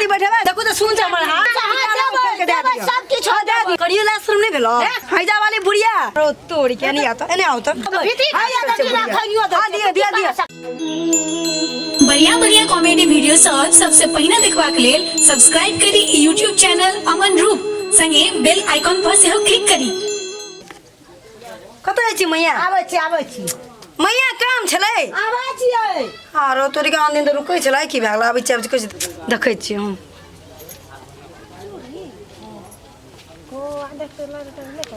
नहीं बैठेबा देखो तो सुन हमर हाथ सब की छोड़ दे करियो ला शर्म नहीं भेलो हैजा वाली बुढ़िया रो तोड़ के नहीं आता एने आओ तो बढ़िया बढ़िया कॉमेडी वीडियो सब सबसे पहिने देखबाक लेल सब्सक्राइब करी यूट्यूब चैनल अमन रूप संगे बेल आइकन पर सेहो क्लिक करी। कत छी मैया आबै छी मैया काम छलै आबै छियै आरो तोरी के आन दिन तो रुकै छलै की भगला अभी चब कुछ देखै छी हम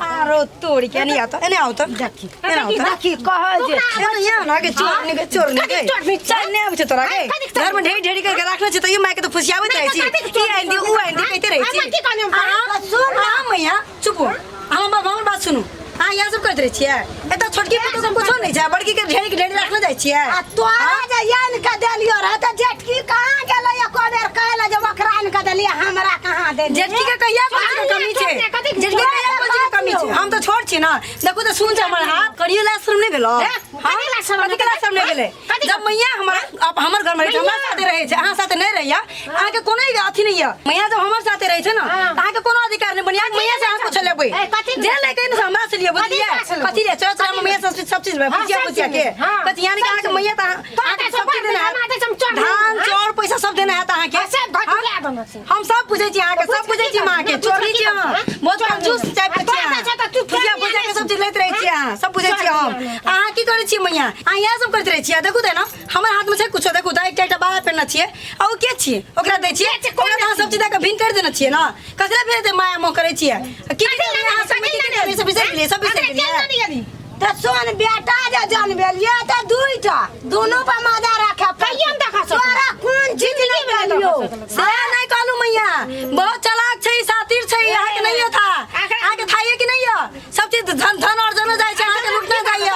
आरो तोड़ी के नहीं आता एने आओ तो देखी कह जे या ना के चोरनी के चल ने आबै छ तोरा के घर में ढेरी ढेरी करके रखले छ त यू माय के तो फुसियाबैत रहै छी की आइन दी उ आइन दी कहते रहै छी सुन मैया चुप हो हमर बात सुनु हां यहाँ सब कहत रहे छियै एता छोटकी पुतो सब कुछो नहीं छै बड़की के ढेरी रखले जाइ छियै आ तोरा जे यान के देलियो रह त जेठकी कहां गेलै एको बेर कहला जे वखरान के देलिए हमरा कहां दे जेठकी के कहिया कुछ कमी छै जेठकी के कहिया कुछ कमी छै हम तो छोड़ छी ना देखो तो सुन हमर हाथ करियो ला शर्म नहीं भेलो कथि ला शर्म नहीं भेले जब मैया हमर घर में हमरा साथे रहे छै अहाँ साथे नहीं रहिया अहाँ के कोनो अथी नहीं है मैया जब हमर साथे रहे छै ना अहाँ के कोनो अधिकार नहीं बनिया मैया से अहाँ कुछ लेबै जे लेके हमरा से बुझलिए कथि ले चल चल मैया सब चीज में पूछिया के कथि यानी कि के मैया त सब चीज देना है धान चोर पैसा सब देना है त अहाँ के हम सब पूछे छी अहाँ के सब पूछे छी मां के चोरी छी बहुत कंजूस टाइप के छी पूछिया के सब चीज लेत रहे छी अहाँ सब पूछे छी हम अहाँ की करे छी मैया अहाँ यहां सब करत रहे छी देखू दे ना हमर हाथ में छै कुछो देखू दा एकटा बाला पेन छियै आ उ के छी ओकरा दे छी ओकरा अहाँ सब चीज के भिन कर देना छियै ना कतरा भेज दे माया मो करे छी की अहाँ सब में सब त सोन बेटा जे जनबेलिए त दुईटा दोनों पर मजा रखे कहियन देखा तोरा कोन चीज नहीं भेलियो से नहीं कहलू मैया बहुत चालाक छै सातिर छै यहाँ के नहीं था आके थाइए कि नहीं है सब चीज धन और जन जाय छै आके लुटना जाइए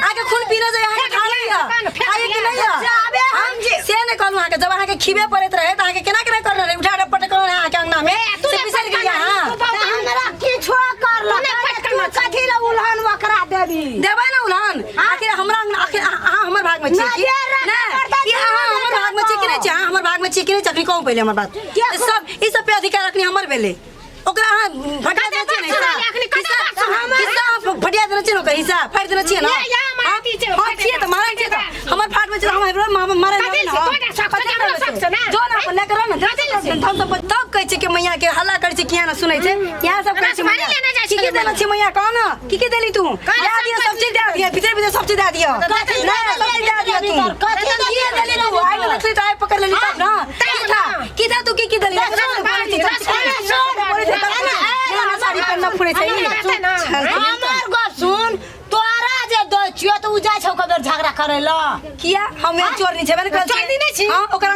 आके खून पीना जाय आके खा लिया थाइए कि नहीं है हम से नहीं कहलू आके जब आके खिबे पड़त रहे त आके केना केना कर रहे उठा पटक कर रहे आके अंगना में से बिसर गया हां हमरा किछो कर ल कथि ल उल्हन वकरा देबी देबै ना उल्हन आखिर हमरा आखिर अहाँ हमर भाग में छी कि नहीं अहाँ हमर भाग में छी कि नहीं छी अहाँ हमर भाग में छी कि नहीं छी कहू पहले हमर बात ई सब पे अधिकार रखनी हमर भेले ओकरा अहाँ फटिया देना छी नहीं फटिया देना छी ना हिस्सा फाड़ देना छी ना हां छी त मारै छी त हमर फाट में हम मारे ना जो ना अपन लेकर ना हम सब तब कहै छी कि मैया के हल्ला करै छी किया ना सुनै छै यहाँ सब कहै छी मैया की देना छी मैया कह ना की देली तू दे दियो सब चीज दे दियो भीतर सब चीज दे दियो नहीं सब चीज दे दियो तू कथि देली तू आई ना नखली टाइप पकड़ लेली तब ना की था तू की देली साड़ी पहनना फुरे छै हमर गप सुन तोरा जे द छियो त उ जाय छौ कबर झगड़ा करे ल किया हम चोर नहीं छबे ना चोर नहीं छी हां ओकरा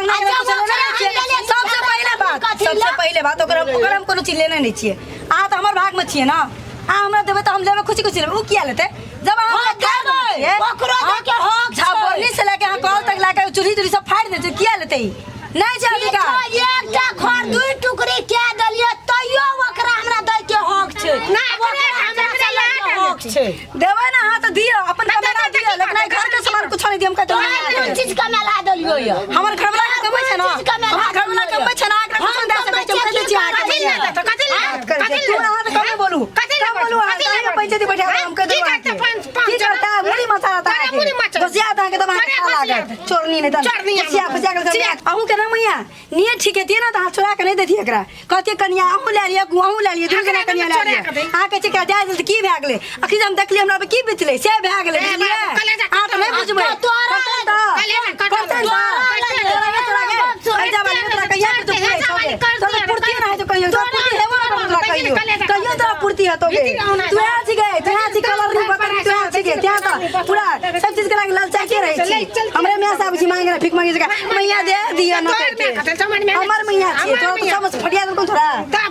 सबसे पहले बात ओकरा हम कोनो चीज लेने नहीं छिए आ त हमर भाग में छिए ना आ हमरा देबे त हम लेबे खुशी खुशी लेबे उ किया लेते जब हम देबे ओकरो के हक झाबोली से लेके हां कॉल तक लाके चूल्ही सब फाड़ देते किया लेते नहीं छै अधिकार एकटा खर दुई टुकड़ी के दलिए तइयो ओकरा हमरा दै के हक छै ना हमरा हक छै देबे ना हां त दियो अपन कमेला दियो लेकिन घर के सामान कुछ नहीं दियम कहते कोन चीज कमेला दलियो य हमर घरवाला के कमै छै ना हमर घरवाला कमै छै ना एकरा कुछ दे सकै छै कहते छी आ कथि तू ना त कमे बोलू बोलू आ काहे पैसे दे बैठा हम कह दे की करता मुड़ी मचाता है बसिया ता के दबा लागे चोरनी नहीं त बसिया बसिया के अहू के ना मैया निये ठीक है ना त हाथ छोड़ा के नहीं देती एकरा कहते कन्या अहू ले लिया गुहू ले लिया दूसरा कन्या ले लिया आ के का जाय जल्दी की भए गेलै अखनी हम देखली हमरा पे की बितले से भए गेलै आ त नहीं बुझबै तोरा पूर्ति ना है तो कहियो तो पूर्ति है ना कहियो तो पूर्ति है तो तू आ छी गए तू आ छी कलर नहीं बता तू आ छी गए क्या था पूरा सब चीज के लाग लालचा के रहे छी हमरे में सब जी मांगे ना भीख मांगे जगह मैया दे दिया ना हमर मैया छी तो समझ फटिया दल को थोड़ा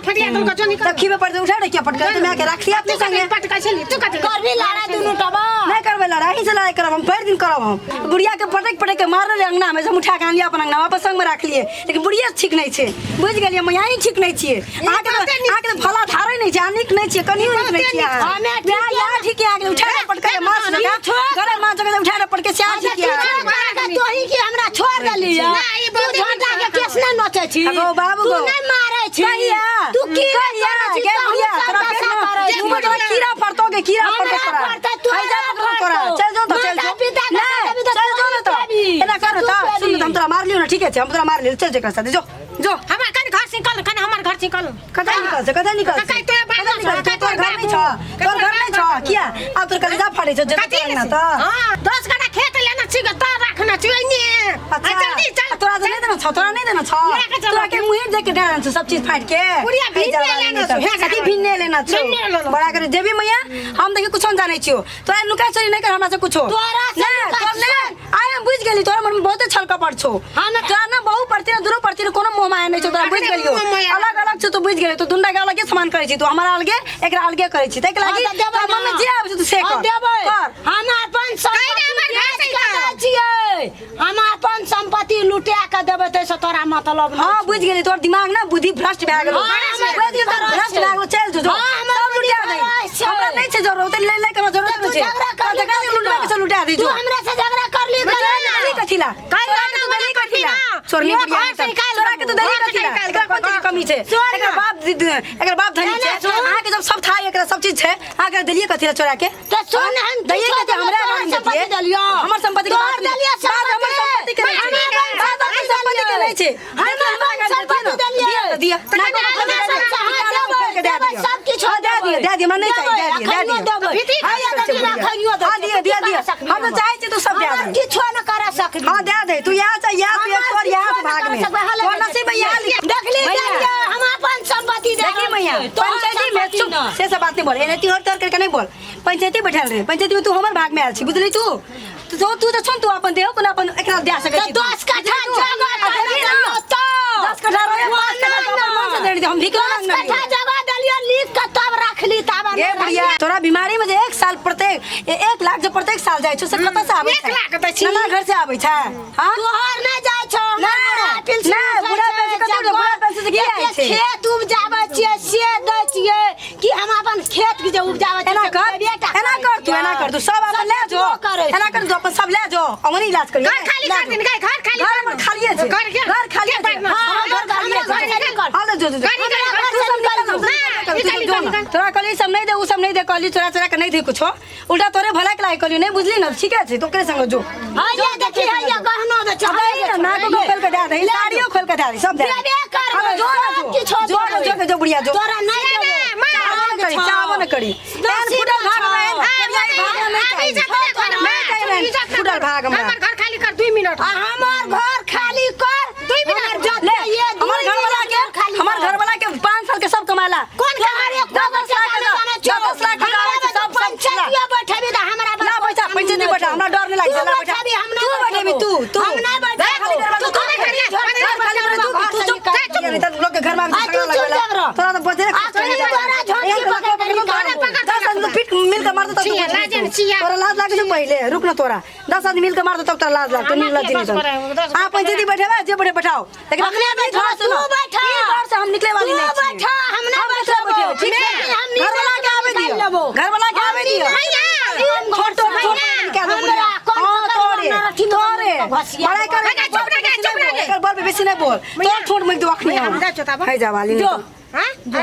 फटिया दल को जो निकल तखी पर उठा रे क्या पटका तो मैं के रख लिया अपने संगे पटका छली तू करबी लड़ाई दुनु टबा नहीं करबे लड़ाई से लड़ाई करब हम भर दिन करब हम बुढ़िया के पटक के मार ले अंगना में हम उठा के आन लिया अपन अंगना वापस संग में रख लिए लेकिन बुढ़िया ठीक नहीं छे बुझ गेलिए मैया ही ठीक नहीं छे आके भला धारे नहीं छे निक नहीं छे कनियो निक नहीं छे या ठीक है आके उठा के पटका मार लगा घरे मां जगह उठा के पटके से आ ठीक है तोही के हमरा छोड़ देली ना ई बहुत झंडा के केस नहीं नचे छी अगो बाबू तू गो नहीं मारे छी कहिया तू की कहिया के बुढ़िया तोरा पेट में मुंह में तोरा कीड़ा फरतो के कीड़ा फरतो तोरा हैजा पकड़ो तोरा चल जो तो चल जो चल जो ना तो एना करो तो सुन हम तोरा मार लियो ना ठीक है हम तोरा मार लियो चल जे कर साथ जो जो हमार कन घर से निकल कन हमार घर से निकल कदा निकल कहीं तो बाहर तोर घर नहीं छ तोर घर नहीं छ किया अब तोर कलेजा फाड़े छ जब ना तो हां 10 गना खेत लेना छी त राखना छी नि जल्दी चल तोरा नहीं देना छ तोरा नहीं देना छ तोरा के मुंह देख के डालना छ सब चीज फाड़ के बुढ़िया भिन्ने लेना छ सदी भिन्ने लेना छ बड़ा करे देवी मैया हम देखे कुछ जाने छियो तोरा नुका चोरी नहीं कर हमरा से कुछो तोरा से आय हम बुझ गेली तोरा मन में बहुत छलका पड़ छो तोरा ना बहु पड़ती ना दूर पड़ती कोनो मोह माया नहीं छ तोरा बुझ गेलियो अलग अलग छ तू बुझ गेली तू दुंडा के अलग सामान करे छी तू हमरा अलगे एकरा अलगे करे छी तक लागी मन में जे आबै तू से कर हम अपन संपत्ति छियै हम अपन संपत्ति लुटिया के देबै तै से तोरा मतलब हां बुझ गेली तोर दिमाग ना बुद्धि भ्रष्ट भए गेलो भ्रष्ट भए गेलो चल जो सब लुटिया दे हमरा नहीं छै जरूरत ले ले के जरूरत नहीं छै लुटिया दे जो हमरा से झगड़ा कर ली कथिला कथिला चोरनी बुढ़िया तोरा के तो दही कथिला एकरा कोन चीज कमी छै एकर बाप धनी छै अहाँ के जब सब था एकरा सब चीज छै अहाँ के दलिए कथिला चोरा के तो सुन हम दही के हमरा संपत्ति दलियो हमर संपत्ति के बात दलिया हमर संपत्ति के नहीं छै संपत्ति के नहीं छै हमर संपत्ति दलिया दिया ना सब किछ दे दिया मैं नहीं चाहिए दे दिया हम तो चाहे छी तू सब दे दे किछो न कर सकबी हां दे दे तू यहाँ से यहाँ पे और यहाँ से भाग में तो नसीब यहाँ देख ली हम अपन संपत्ति देखी मैया पंचायती में चुप से सब बात नहीं बोल एने तिहर तर करके नहीं बोल पंचायती बैठल रहे पंचायती में तू हमर भाग में आल छी बुझली तू तू तो छन तू अपन देहो कोन अपन एकरा दे सकै छी 10 कट्ठा जगह देलियो तो 10 कट्ठा रहे 5 कट्ठा मन से दे हम भिख मांग नहीं 10 कट्ठा जगह देलियो लिख के तब रख ली तब ये बढ़िया तोरा बीमारी में जे 1 साल प्रत्येक 1 लाख जो प्रत्येक साल जाय छ से कत से आबै छै 1 लाख दै छी ना घर से आबै छै हां तोहर नहीं जाय छ ना बुढ़ा पैसे कत बुढ़ा पैसे से की आइ छै खेत उपजाबै छियै से दै छियै कि हम अपन खेत के जे उपजाबै छियै एना कर तू सब अपन ले जो एना कर तू अपन सब ले जो हमनी इलाज करिए घर खाली कर दिन घर खाली घर में खालिए छै घर खालिए छै हां घर खालिए छै हां जो तोरा कहली सब नहीं दे उ सब नहीं दे कहली चोरा चोरा के नहीं दे कुछो उल्टा तोरे भला के लाई कहली नहीं बुझली ना ठीक है तो करे संग जो हां ये देखी है ये गहना दे छ ना को खोल के दे दे साड़ियों खोल के दे दे सब दे जो बुढ़िया जो तोरा नहीं दे चावल करी फुटल भाग में हमर घर खाली कर 2 मिनट हमर घर खाली कर 2 मिनट हमर घर वाला के 5 साल के सब कमाला कौन कमारे 10 लाख सब पंचायतिया बैठबी त हमरा ना पैसा पंचायती बैठा हमरा डर नहीं लागे ला बैठा तू बैठबी तू हम नहीं बैठे तू खाली कर तू लोग के घर में झगड़ा लगेला तोरा तो बजे फिट मिल के मार दो तोरा लाज लागे पहले रुक ना तोरा 10 आदमी मिल के मार दो तब तोरा लाज लाग तो नहीं लज नहीं हां पंचायती बैठे जे बैठे बैठाओ लेकिन अपने बैठा तू बैठा घर से हम निकले वाली नहीं बैठा हम ना बैठे ठीक है हम घर वाला के आवे दियो घर वाला के आवे दियो छोटो क्या दो हां तोरे बड़ा कर एकर बोल बेसी नहीं बोल तो छोट में दो अखनी है जा वाली जो हां तो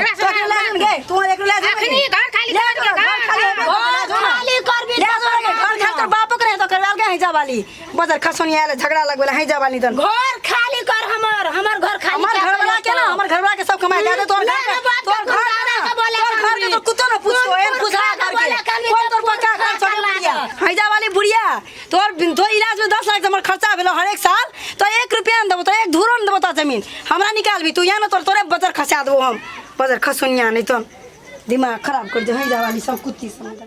ले गए तू एक ले जा अखनी घर खाली कर भी घर खातर बापो करे तो करवाल के है जा वाली बजर खसोनी आले झगड़ा लगवेला है जा वाली तन घर खाली कर हमर घर खाली हमर घर वाला के ना हमर घर वाला के सब कमाई दे दे तोर घर के तो कुत्तो ना पूछो एन पूछा करके कौन तोर पक्का घर छोड़ बुढ़िया है जा वाली बुढ़िया तोर इलाज में 10 लाख हमर खर्चा भेलो हर एक साल तो 1 रुपया न देबो तो 1 धूरो न देबो तो जमीन हमरा निकाल भी तू या ना तोरे बजर खसा देबो हम बजर खसोनिया नहीं तो दिमाग खराब कर दे है जा वाली सब कुत्ती समझ